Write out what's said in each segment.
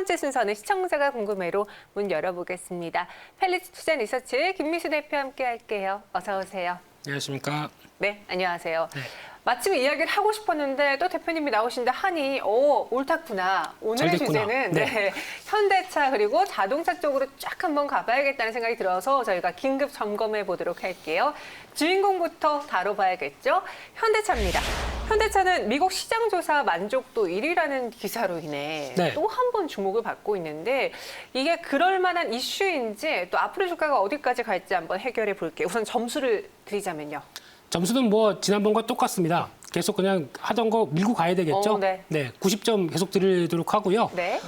번째 순서는 시청자가 궁금해로 문 열어보겠습니다. 펠리츠 투자 리서치 김미수 대표 함께 할게요. 어서 오세요. 안녕하십니까. 네, 안녕하세요. 네. 마침 이야기를 하고 싶었는데 또 대표님이 나오신다 하니 옳다구나. 오늘의 잘 됐구나. 주제는 네. 현대차 그리고 자동차 쪽으로 쫙 한번 가봐야겠다는 생각이 들어서 저희가 긴급 점검해 보도록 할게요. 주인공부터 다뤄봐야겠죠. 현대차입니다. 현대차는 미국 시장조사 만족도 1위라는 기사로 인해 네. 또 한 번 주목을 받고 있는데 이게 그럴 만한 이슈인지 또 앞으로 주가가 어디까지 갈지 한번 해결해 볼게요. 우선 점수를 드리자면요. 점수는 뭐 지난번과 똑같습니다. 계속 그냥 하던 거 밀고 가야 되겠죠. 네. 90점 계속 드리도록 하고요. 네.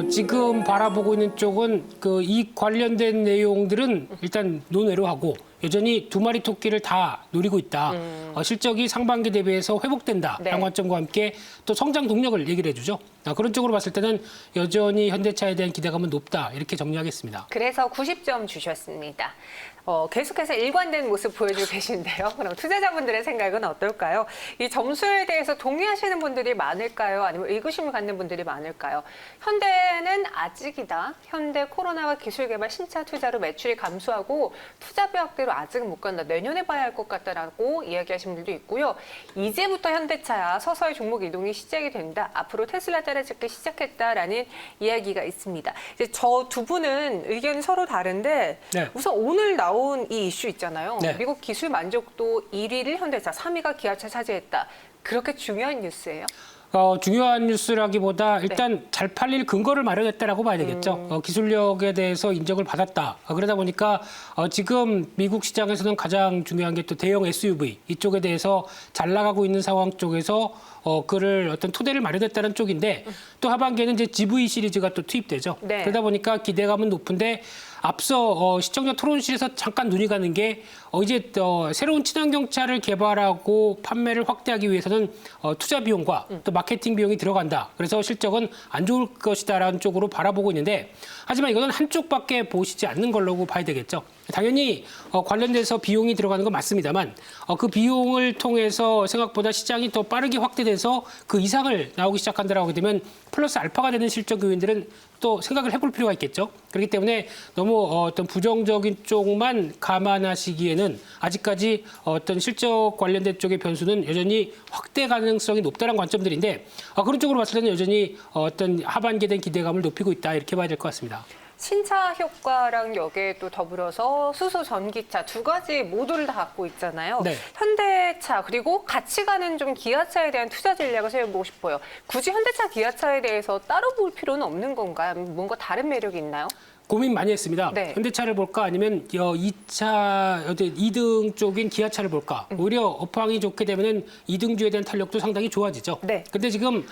지금 바라보고 있는 쪽은 이 관련된 내용들은 일단 논외로 하고 여전히 두 마리 토끼를 다 노리고 있다. 실적이 상반기 대비해서 회복된다라는 네. 관점과 함께 또 성장 동력을 얘기를 해주죠. 그런 쪽으로 봤을 때는 여전히 현대차에 대한 기대감은 높다. 이렇게 정리하겠습니다. 그래서 90점 주셨습니다. 계속해서 일관된 모습 보여주고 계신데요. 그럼 투자자분들의 생각은 어떨까요? 이 점수에 대해서 동의하시는 분들이 많을까요? 아니면 의구심을 갖는 분들이 많을까요? 현대는 아직이다. 현대 코로나와 기술개발 신차 투자로 매출이 감소하고 투자 배역대로 아직은 못 간다. 내년에 봐야 할 것 같다라고 이야기하시는 분들도 있고요. 이제부터 현대차야 서서히 종목 이동이 시작이 된다. 앞으로 테슬라 따라잡기 시작했다라는 이야기가 있습니다. 이제 저 두 분은 의견이 서로 다른데 네. 우선 오늘 나온 이 이슈 있잖아요. 네. 미국 기술 만족도 1위를 현대차, 3위가 기아차 차지했다. 그렇게 중요한 뉴스예요? 중요한 뉴스라기보다 일단 잘 팔릴 근거를 마련했다라고 봐야 되겠죠. 기술력에 대해서 인정을 받았다. 그러다 보니까 지금 미국 시장에서는 가장 중요한 게 또 대형 SUV 이쪽에 대해서 잘 나가고 있는 상황 쪽에서 그를 어떤 토대를 마련했다는 쪽인데 또 하반기에는 이제 GV 시리즈가 또 투입되죠. 네. 그러다 보니까 기대감은 높은데 앞서 시청자 토론실에서 잠깐 눈이 가는 게 이제 새로운 친환경차를 개발하고 판매를 확대하기 위해서는 투자 비용과 또 마케팅 비용이 들어간다. 그래서 실적은 안 좋을 것이다라는 쪽으로 바라보고 있는데 하지만 이거는 한쪽밖에 보시지 않는 걸로 봐야 되겠죠. 당연히 관련돼서 비용이 들어가는 건 맞습니다만 그 비용을 통해서 생각보다 시장이 더 빠르게 확대돼서 그 이상을 나오기 시작한다라고 하게 되면 플러스 알파가 되는 실적 요인들은 또 생각을 해볼 필요가 있겠죠. 그렇기 때문에 너무 어떤 부정적인 쪽만 감안하시기에는 아직까지 어떤 실적 관련된 쪽의 변수는 여전히 확대 가능성이 높다는 관점들인데 그런 쪽으로 봤을 때는 여전히 어떤 하반기에 대한 기대감을 높이고 있다 이렇게 봐야 될 것 같습니다. 신차 효과랑 여기에 또 더불어서 수소 전기차 두 가지 모두를 다 갖고 있잖아요. 네. 현대차 그리고 같이 가는 좀 기아차에 대한 투자 전략을 세워보고 싶어요. 굳이 현대차 기아차에 대해서 따로 볼 필요는 없는 건가요? 뭔가 다른 매력이 있나요? 고민 많이 했습니다. 네. 현대차를 볼까 아니면 2등 쪽인 기아차를 볼까. 오히려 업황이 좋게 되면은 2등주에 대한 탄력도 상당히 좋아지죠. 네. 근데 지금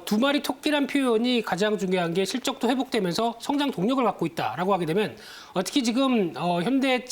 두 마리 토끼란 표현이 가장 중요한 게 실적도 회복되면서 성장 동력을 갖고 있다라고 하게 되면 특히 지금 현대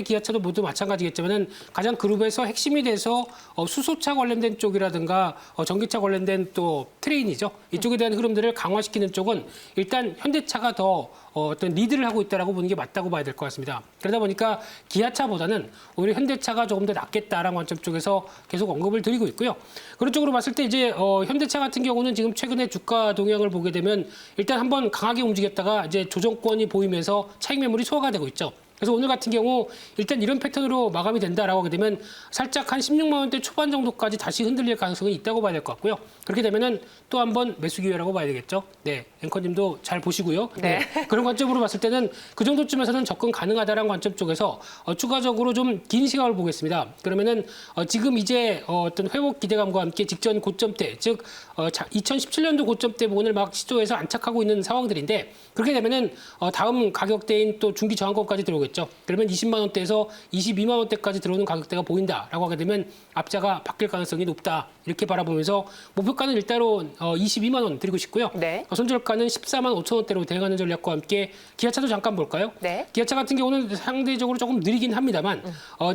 기아차도 모두 마찬가지겠지만은 가장 그룹에서 핵심이 돼서 수소차 관련된 쪽이라든가 전기차 관련된 또 트레인이죠. 이쪽에 대한 흐름들을 강화시키는 쪽은 일단 현대차가 더 어떤 리드를 하고 있다라고 보는 게 맞다고 봐야 될 것 같습니다. 그러다 보니까 기아차보다는 오히려 현대차가 조금 더 낫겠다라는 관점 쪽에서 계속 언급을 드리고 있고요. 그런 쪽으로 봤을 때 이제 현대차 같은 경우는 지금 최근에 주가 동향을 보게 되면 일단 한번 강하게 움직였다가 이제 조정권이 보이면서 차익 매물이 소화가 되고 있죠. 그래서 오늘 같은 경우 일단 이런 패턴으로 마감이 된다라고 하게 되면 살짝 한 16만 원대 초반 정도까지 다시 흔들릴 가능성이 있다고 봐야 될 것 같고요. 그렇게 되면은 또 한 번 매수 기회라고 봐야 되겠죠. 네, 앵커님도 잘 보시고요. 네. 그런 관점으로 봤을 때는 그 정도쯤에서는 접근 가능하다라는 관점 쪽에서 추가적으로 좀 긴 시각을 보겠습니다. 그러면은 지금 이제 어떤 회복 기대감과 함께 직전 고점대, 즉 2017년도 고점대 부분을 막 시도해서 안착하고 있는 상황들인데 그렇게 되면은 다음 가격대인 또 중기 저항권까지 들어오겠죠. 그러면 20만 원대에서 22만 원대까지 들어오는 가격대가 보인다라고 하게 되면 앞자가 바뀔 가능성이 높다. 이렇게 바라보면서 목표가는 일단로 22만 원 드리고 싶고요. 네. 손절가는 14만 5천 원대로 대응하는 전략과 함께 기아차도 잠깐 볼까요? 네. 기아차 같은 경우는 상대적으로 조금 느리긴 합니다만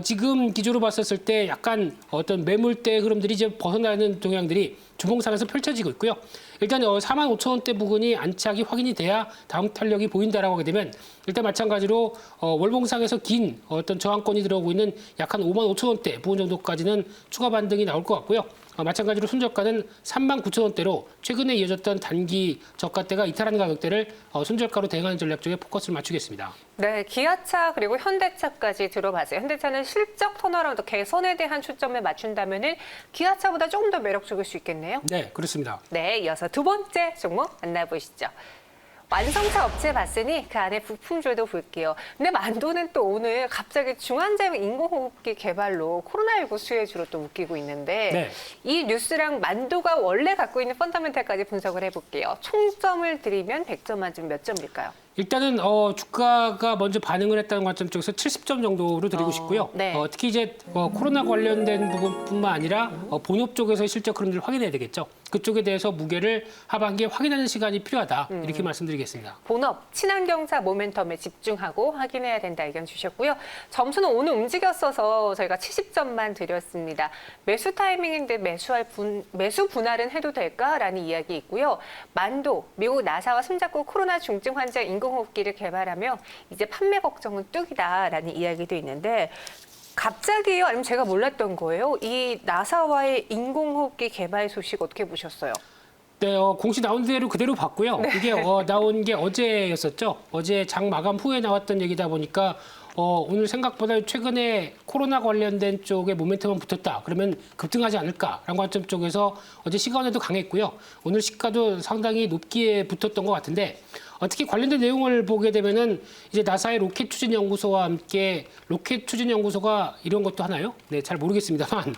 지금 기조로 봤었을 때 약간 어떤 매물대 흐름들이 이제 벗어나는 동향들이 주봉상에서 펼쳐지고 있고요. 일단 4만 5천 원대 부근이 안착이 확인이 돼야 다음 탄력이 보인다라고 하게 되면 일단 마찬가지로 월봉상에서 긴 어떤 저항권이 들어오고 있는 약 한 5만 5천 원대 부근 정도까지는 추가 반등이 나올 것 같고요. 마찬가지로 손절가는 39,000원대로 최근에 이어졌던 단기 저가대가 이탈하는 가격대를 손절가로 대응하는 전략 쪽에 포커스를 맞추겠습니다. 네, 기아차 그리고 현대차까지 들어봤어요. 현대차는 실적 턴어라운드 개선에 대한 초점을 맞춘다면은 기아차보다 조금 더 매력적일 수 있겠네요. 네, 그렇습니다. 네, 이어서 두 번째 종목 만나보시죠. 완성차 업체 봤으니 그 안에 부품줄도 볼게요. 근데 만도는 또 오늘 갑자기 중환자용 인공호흡기 개발로 코로나19 수혜주로 또 웃기고 있는데 네. 이 뉴스랑 만도가 원래 갖고 있는 펀더멘탈까지 분석을 해볼게요. 총점을 드리면 100점 만점 몇 점일까요? 일단은 주가가 먼저 반응을 했다는 관점 쪽에서 70점 정도로 드리고 싶고요. 네. 특히 이제 코로나 관련된 부분뿐만 아니라 본업 쪽에서의 실적 흐름들을 확인해야 되겠죠. 그쪽에 대해서 무게를 하반기에 확인하는 시간이 필요하다. 이렇게 말씀드리겠습니다. 본업, 친환경차 모멘텀에 집중하고 확인해야 된다 의견 주셨고요. 점수는 오늘 움직였어서 저희가 70점만 드렸습니다. 매수 타이밍인데 매수 분할은 해도 될까라는 이야기 있고요. 만도, 미국 나사와 손잡고 코로나 중증 환자 인공호흡기를 개발하며 이제 판매 걱정은 뚝이다라는 이야기도 있는데 갑자기요? 아니면 제가 몰랐던 거예요? 이 나사와의 인공호흡기 개발 소식 어떻게 보셨어요? 네, 공시 나온 대로 그대로 봤고요. 이게 나온 게 어제였었죠. 어제 장 마감 후에 나왔던 얘기다 보니까 오늘 생각보다 최근에 코로나 관련된 쪽에 모멘텀만 붙었다. 그러면 급등하지 않을까라는 관점 쪽에서 어제 시가원에도 강했고요. 오늘 시가도 상당히 높게 붙었던 것 같은데 특히 관련된 내용을 보게 되면은 이제 나사의 로켓 추진 연구소와 함께 로켓 추진 연구소가 이런 것도 하나요? 네, 잘 모르겠습니다만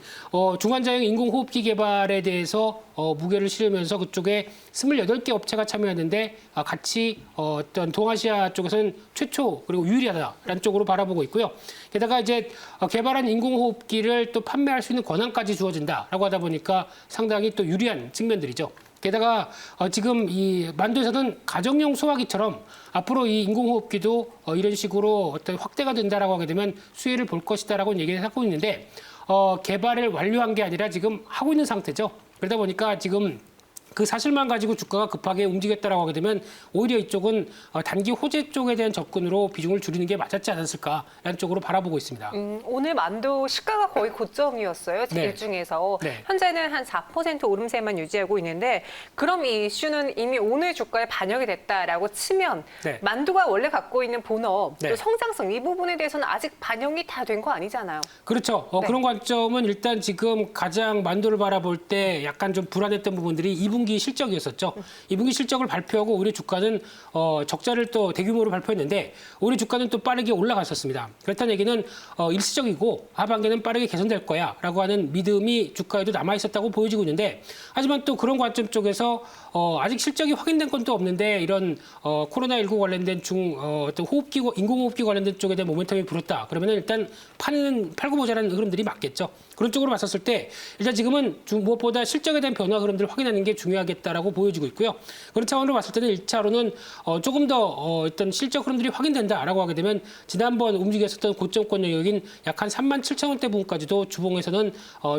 중환자용 인공호흡기 개발에 대해서 무게를 실으면서 그쪽에 28개 업체가 참여했는데 같이 어떤 동아시아 쪽에서는 최초 그리고 유일하다라는 쪽으로 바라보고 있고요. 게다가 이제 개발한 인공호흡기를 또 판매할 수 있는 권한까지 주어진다라고 하다 보니까 상당히 또 유리한 측면들이죠. 게다가 지금 이 만도에서는 가정용 소화기처럼 앞으로 이 인공호흡기도 이런 식으로 어떤 확대가 된다라고 하게 되면 수혜를 볼 것이다라고 얘기를 하고 있는데 개발을 완료한 게 아니라 지금 하고 있는 상태죠. 그러다 보니까 지금 그 사실만 가지고 주가가 급하게 움직였다라고 하게 되면 오히려 이쪽은 단기 호재 쪽에 대한 접근으로 비중을 줄이는 게 맞았지 않았을까라는 쪽으로 바라보고 있습니다. 오늘 만도 시가가 거의 고점이었어요. 제일 네. 중에서. 네. 현재는 한 4% 오름세만 유지하고 있는데 그럼 이 이슈는 이미 오늘 주가에 반영이 됐다라고 치면 네. 만도가 원래 갖고 있는 본업, 네. 또 성장성 이 부분에 대해서는 아직 반영이 다 된 거 아니잖아요. 그렇죠. 네. 그런 관점은 일단 지금 가장 만도를 바라볼 때 약간 좀 불안했던 부분들이 2분기 실적이었었죠. 2분기 실적을 발표하고 우리 주가는 적자를 또 대규모로 발표했는데 우리 주가는 또 빠르게 올라갔었습니다. 그렇다는 얘기는 일시적이고 하반기는 빠르게 개선될 거야라고 하는 믿음이 주가에도 남아 있었다고 보여지고 있는데 하지만 또 그런 관점 쪽에서 아직 실적이 확인된 건 또 없는데 이런 코로나19 관련된 어떤 인공호흡기 관련된 쪽에 대한 모멘텀이 불었다. 그러면 일단 팔고 모자라는 흐름들이 맞겠죠. 그런 쪽으로 봤었을 때 일단 지금은 무엇보다 실적에 대한 변화 흐름들을 확인하는 게 중요하겠다라고 보여지고 있고요. 그런 차원으로 봤을 때는 1차로는 조금 더 어떤 실적 흐름들이 확인된다라고 하게 되면 지난번 움직였었던 고점권 영역인 약 한 37,000원대 부분까지도 주봉에서는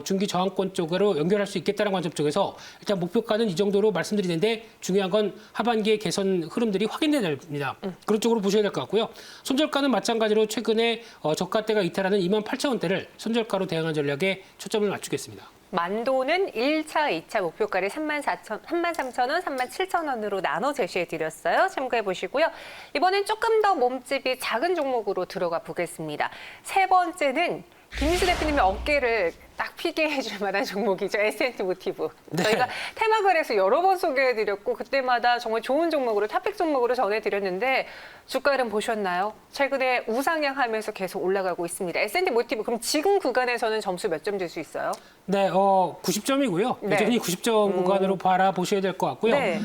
중기 저항권 쪽으로 연결할 수 있겠다는 관점 쪽에서 일단 목표가는 이 정도로 말씀드리는데 중요한 건 하반기의 개선 흐름들이 확인돼야 됩니다. 그런 쪽으로 보셔야 될 것 같고요. 손절가는 마찬가지로 최근에 저가대가 이탈하는 28,000원대를 손절가로 대응한 전략에 초점을 맞추겠습니다. 만도는 1차, 2차 목표가를 33,000원, 37,000원으로 나눠 제시해드렸어요. 참고해 보시고요. 이번엔 조금 더 몸집이 작은 종목으로 들어가 보겠습니다. 세 번째는 김민수 대표님의 어깨를 딱 피게 해줄 만한 종목이죠. S&T 모티브. 네. 저희가 테마걸에서 여러 번 소개해드렸고 그때마다 정말 좋은 종목으로 탑픽 종목으로 전해드렸는데 주가 흐름 보셨나요? 최근에 우상향하면서 계속 올라가고 있습니다. S&T 모티브 그럼 지금 구간에서는 점수 몇 점 줄 수 있어요? 네, 90점이고요. 네. 여전히 90점 구간으로 바라보셔야 될 것 같고요. 네.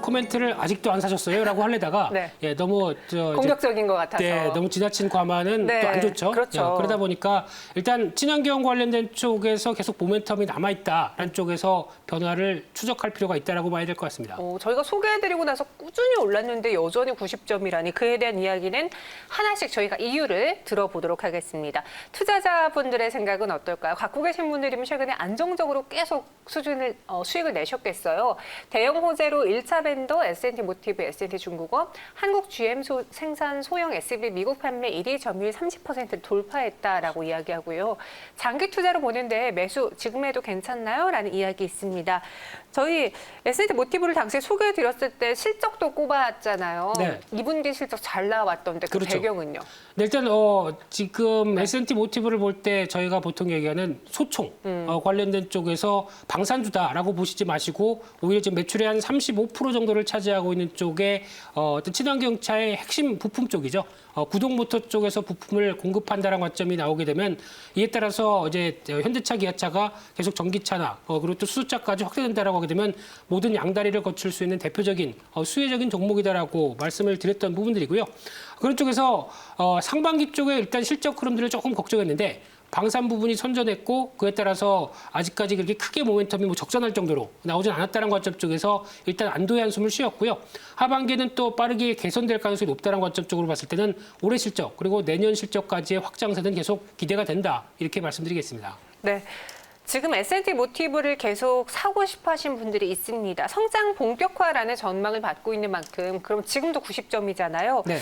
코멘트를 아직도 안 사셨어요?라고 하려다가 네. 예, 너무 공격적인 것 같아서. 네, 너무 지나친 과만은 네, 또 안 좋죠. 그렇죠. 그러다 보니까 일단 친환경 관련된 쪽에서 계속 모멘텀이 남아있다라는 쪽에서 변화를 추적할 필요가 있다라고 봐야 될 것 같습니다. 저희가 소개해드리고 나서 꾸준히 올랐는데 여전히 90점이라니 그에 대한 이야기는 하나씩 저희가 이유를 들어보도록 하겠습니다. 투자자분들의 생각은 어떨까요? 갖고 계신 분들이면 최근에 안정적으로 계속 수익을 내셨겠어요. 대형 호재로 1차 벤더 S&T 모티브, S&T 중국업, 한국 GM 생산 소형 SUV 미국 판매 1위 점유율 30%를 돌파했다라고 이야기하고요. 장기 투자로 보는데 매수 지금에도 괜찮나요? 라는 이야기 있습니다. 저희 S&T 모티브를 당시에 소개해드렸을 때 실적도 꼽았잖아요. 네. 2분기 실적 잘 나왔던데 그 그렇죠. 배경은요? 네, 일단 지금 S&T 모티브를 볼 때 저희가 보통 얘기하는 소총 관련된 쪽에서 방산주다라고 보시지 마시고 오히려 지금 매출의 한 35% 정도를 차지하고 있는 쪽에 어떤 친환경차의 핵심 부품 쪽이죠. 구동 모터 쪽에서 부품을 공급한다는 관점이 나오게 되면 이에 따라서 이제 현대차, 기아차가 계속 전기차나 그리고 또 수소차까지 확대된다라고 하게 되면 모든 양다리를 거칠 수 있는 대표적인 수혜적인 종목이다라고 말씀을 드렸던 부분들이고요. 그런 쪽에서 상반기 쪽에 일단 실적 흐름들을 조금 걱정했는데 방산 부분이 선전했고 그에 따라서 아직까지 그렇게 크게 모멘텀이 적전할 정도로 나오진 않았다는 관점 쪽에서 일단 안도의 한숨을 쉬었고요. 하반기에는 또 빠르게 개선될 가능성이 높다는 관점 쪽으로 봤을 때는 올해 실적 그리고 내년 실적까지의 확장세는 계속 기대가 된다 이렇게 말씀드리겠습니다. 네. 지금 S&T 모티브를 계속 사고 싶어 하신 분들이 있습니다. 성장 본격화라는 전망을 받고 있는 만큼 그럼 지금도 90점이잖아요. 네.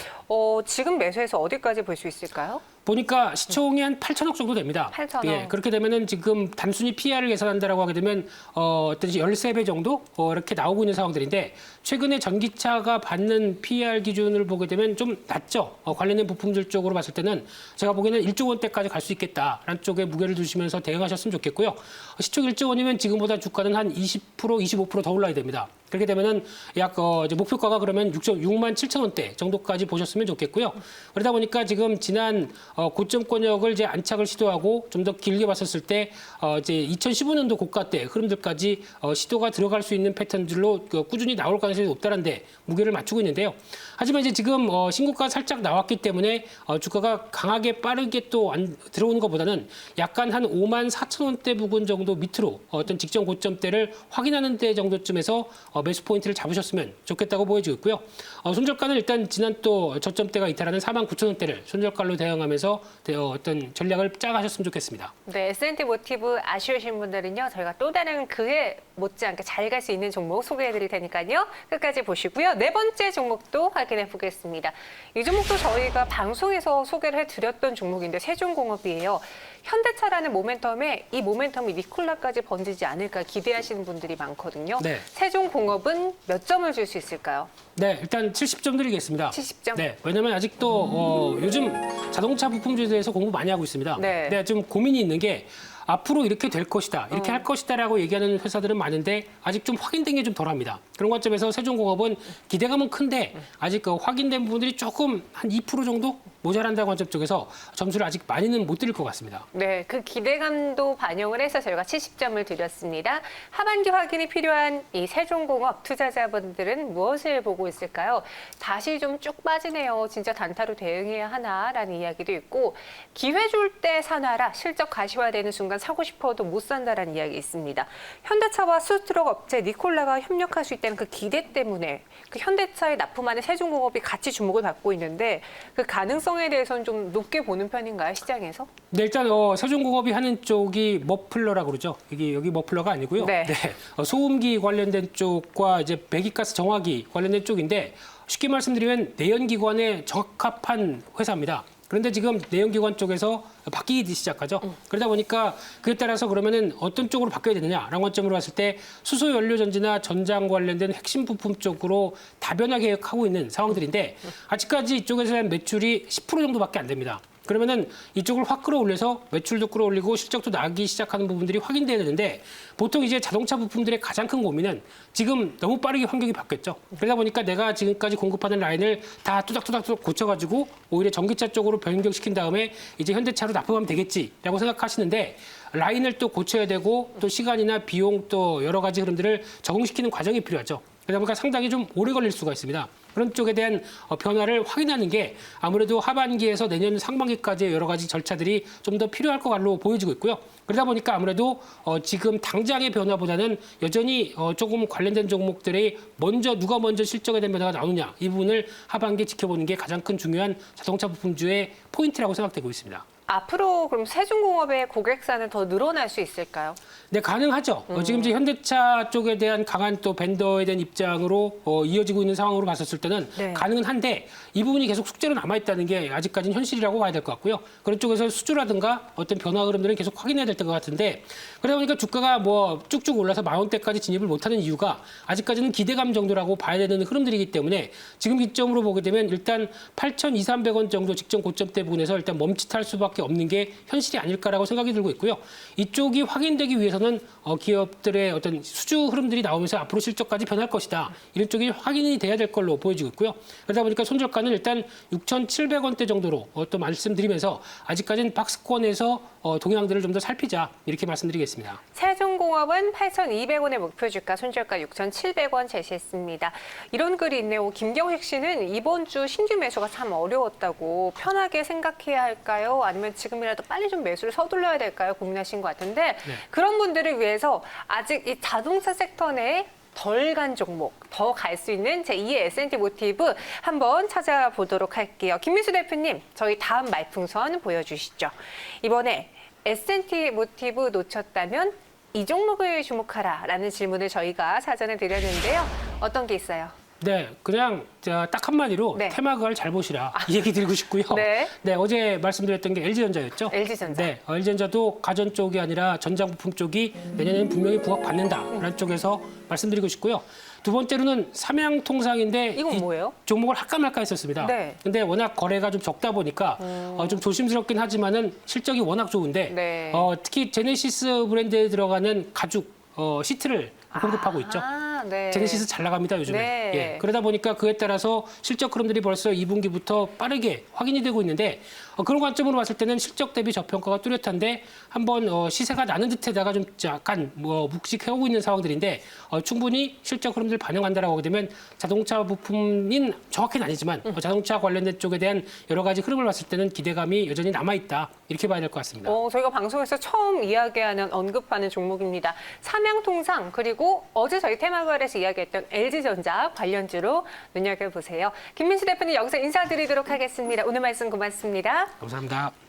지금 매수해서 어디까지 볼 수 있을까요? 보니까 시총이 한 8천억 정도 됩니다. 8천억. 예, 그렇게 되면은 지금 단순히 PR을 계산한다라고 하게 되면 어떤 13배 정도 이렇게 나오고 있는 상황들인데 최근에 전기차가 받는 PR 기준을 보게 되면 좀 낮죠. 관련된 부품들 쪽으로 봤을 때는 제가 보기에는 1조 원대까지 갈 수 있겠다라는 쪽에 무게를 두시면서 대응하셨으면 좋겠고요. 시총 1조 원이면 지금보다 주가는 한 20%, 25% 더 올라야 됩니다. 그렇게 되면은 약 이제 목표가가 그러면 6만 7천 원대 정도까지 보셨으면 좋겠고요. 그러다 보니까 지금 지난 고점권역을 이제 안착을 시도하고 좀 더 길게 봤었을 때 이제 2015년도 고가 때 흐름들까지 시도가 들어갈 수 있는 패턴들로 꾸준히 나올 가능성이 높다는데 무게를 맞추고 있는데요. 하지만 이제 지금 신고가가 살짝 나왔기 때문에 주가가 강하게 빠르게 또 들어오는 것보다는 약간 한 5만 4천 원대 부근 정도 밑으로 어떤 직전 고점대를 확인하는 데 정도쯤에서 매수 포인트를 잡으셨으면 좋겠다고 보여지고 있고요. 손절가는 일단 지난 또 저점대가 이탈하는 4만 9천 원대를 손절가로 대응하면서 어떤 전략을 짜가셨으면 좋겠습니다. 네, S&T 모티브 아쉬우신 분들은요. 저희가 또 다른 그에 못지않게 잘 갈 수 있는 종목 소개해드릴 테니까요. 끝까지 보시고요. 네 번째 종목도 확인해 보겠습니다. 이 종목도 저희가 방송에서 소개를 해드렸던 종목인데 세종공업이에요. 현대차라는 모멘텀에 이 모멘텀이 니콜라까지 번지지 않을까 기대하시는 분들이 많거든요. 네. 세종공업은 몇 점을 줄 수 있을까요? 네, 일단 70점 드리겠습니다. 70점? 네, 왜냐면 아직도 요즘 자동차 부품주에 대해서 공부 많이 하고 있습니다. 네. 네, 좀 고민이 있는 게 앞으로 이렇게 될 것이다, 이렇게 할 것이다라고 얘기하는 회사들은 많은데 아직 좀 확인된 게 좀 덜합니다. 그런 관점에서 세종공업은 기대감은 큰데 아직 확인된 부분들이 조금 한 2% 정도 모자란다는 관점 쪽에서 점수를 아직 많이는 못 드릴 것 같습니다. 네, 그 기대감도 반영을 해서 저희가 70점을 드렸습니다. 하반기 확인이 필요한 이 세종공업 투자자분들은 무엇을 보고 있을까요? 다시 좀 쭉 빠지네요. 진짜 단타로 대응해야 하나라는 이야기도 있고 기회 줄 때 사놔라. 실적 가시화되는 순간 사고 싶어도 못 산다라는 이야기 있습니다. 현대차와 수트럭 업체 니콜라가 협력할 수 있다는 그 기대 때문에 그 현대차에 납품하는 세종공업이 같이 주목을 받고 있는데 그 가능성에 대해서는 좀 높게 보는 편인가요, 시장에서? 네, 일단 세종공업이 하는 쪽이 머플러라고 그러죠. 여기 머플러가 아니고요. 네. 소음기 관련된 쪽과 이제 배기가스 정화기 관련된 쪽인데 쉽게 말씀드리면 내연기관에 적합한 회사입니다. 그런데 지금 내연기관 쪽에서 바뀌기 시작하죠. 그러다 보니까 그에 따라서 그러면은 어떤 쪽으로 바뀌어야 되느냐라는 관점으로 봤을 때 수소 연료 전지나 전장 관련된 핵심 부품 쪽으로 다변화 계획하고 있는 상황들인데 아직까지 이쪽에서의 매출이 10% 정도밖에 안 됩니다. 그러면은 이쪽을 확 끌어올려서 매출도 끌어올리고 실적도 나기 시작하는 부분들이 확인돼야 되는데 보통 이제 자동차 부품들의 가장 큰 고민은 지금 너무 빠르게 환경이 바뀌었죠. 그러다 보니까 내가 지금까지 공급하는 라인을 다 뚜닥뚜닥 고쳐가지고 오히려 전기차 쪽으로 변경시킨 다음에 이제 현대차로 납품하면 되겠지라고 생각하시는데 라인을 또 고쳐야 되고 또 시간이나 비용 또 여러 가지 흐름들을 적응시키는 과정이 필요하죠. 그러다 보니까 상당히 좀 오래 걸릴 수가 있습니다. 그런 쪽에 대한 변화를 확인하는 게 아무래도 하반기에서 내년 상반기까지의 여러 가지 절차들이 좀 더 필요할 것 같로 보여지고 있고요. 그러다 보니까 아무래도 지금 당장의 변화보다는 여전히 조금 관련된 종목들이 누가 먼저 실적에 대한 변화가 나오느냐 이 부분을 하반기에 지켜보는 게 가장 큰 중요한 자동차 부품주의 포인트라고 생각되고 있습니다. 앞으로 그럼 세종공업의 고객사는 더 늘어날 수 있을까요? 네, 가능하죠. 지금 이제 현대차 쪽에 대한 강한 또 벤더에 대한 입장으로 이어지고 있는 상황으로 봤었을 때는 네. 가능은 한데 이 부분이 계속 숙제로 남아있다는 게 아직까지는 현실이라고 봐야 될 것 같고요. 그런 쪽에서 수주라든가 어떤 변화 흐름들은 계속 확인해야 될 것 같은데 그러다 보니까 주가가 뭐 쭉쭉 올라서 10,000원대까지 진입을 못하는 이유가 아직까지는 기대감 정도라고 봐야 되는 흐름들이기 때문에 지금 기점으로 보게 되면 일단 8,200-300원 정도 직전 고점대 부분에서 일단 멈칫할 수밖에 없는 게 현실이 아닐까라고 생각이 들고 있고요. 이쪽이 확인되기 위해서는 기업들의 어떤 수주 흐름들이 나오면서 앞으로 실적까지 변할 것이다. 이런 쪽이 확인이 돼야 될 걸로 보여지고 있고요. 그러다 보니까 손절가는 일단 6,700원대 정도로 또 말씀드리면서 아직까지는 박스권에서 동향들을 좀 더 살피자 이렇게 말씀드리겠습니다. 세종공업은 8,200원의 목표 주가, 손절가 6,700원 제시했습니다. 이런 글이 있네요. 김경식 씨는 이번 주 신규 매수가 참 어려웠다고 편하게 생각해야 할까요? 아니면 지금이라도 빨리 좀 매수를 서둘러야 될까요? 고민하신 것 같은데 네. 그런 분들을 위해서 아직 이 자동차 섹터 내에 덜 간 종목, 더 갈 수 있는 제2의 S&T 모티브 한번 찾아보도록 할게요. 김민수 대표님, 저희 다음 말풍선 보여주시죠. 이번에 S&T 모티브 놓쳤다면 이 종목을 주목하라라는 질문을 저희가 사전에 드렸는데요. 어떤 게 있어요? 네, 그냥 딱 한마디로 네. 테마가를 잘 보시라 이 얘기 드리고 싶고요. 네. 네, 어제 말씀드렸던 게 LG전자였죠. LG전자. 네, LG전자도 가전 쪽이 아니라 전장 부품 쪽이 내년에는 분명히 부각받는다라는 쪽에서 말씀드리고 싶고요. 두 번째로는 삼양통상인데 이건 이 뭐예요? 종목을 할까 말까 했었습니다. 네. 근데 워낙 거래가 좀 적다 보니까 좀 조심스럽긴 하지만은 실적이 워낙 좋은데 네. 특히 제네시스 브랜드에 들어가는 가죽 시트를 공급하고 있죠. 네. 제네시스 잘 나갑니다, 요즘에. 네. 예, 그러다 보니까 그에 따라서 실적 흐름들이 벌써 2분기부터 빠르게 확인이 되고 있는데 그런 관점으로 봤을 때는 실적 대비 저평가가 뚜렷한데 한번 시세가 나는 듯에다가 좀 약간 묵직해오고 있는 상황들인데 충분히 실적 흐름들 반영한다라고 하게 되면 자동차 부품인 정확히는 아니지만 자동차 관련된 쪽에 대한 여러 가지 흐름을 봤을 때는 기대감이 여전히 남아있다. 이렇게 봐야 될 것 같습니다. 저희가 방송에서 처음 이야기하는, 언급하는 종목입니다. 삼양통상, 그리고 어제 저희 테마걸에서 이야기했던 LG전자 관련주로 눈여겨보세요. 김민수 대표님 여기서 인사드리도록 하겠습니다. 오늘 말씀 고맙습니다. 감사합니다.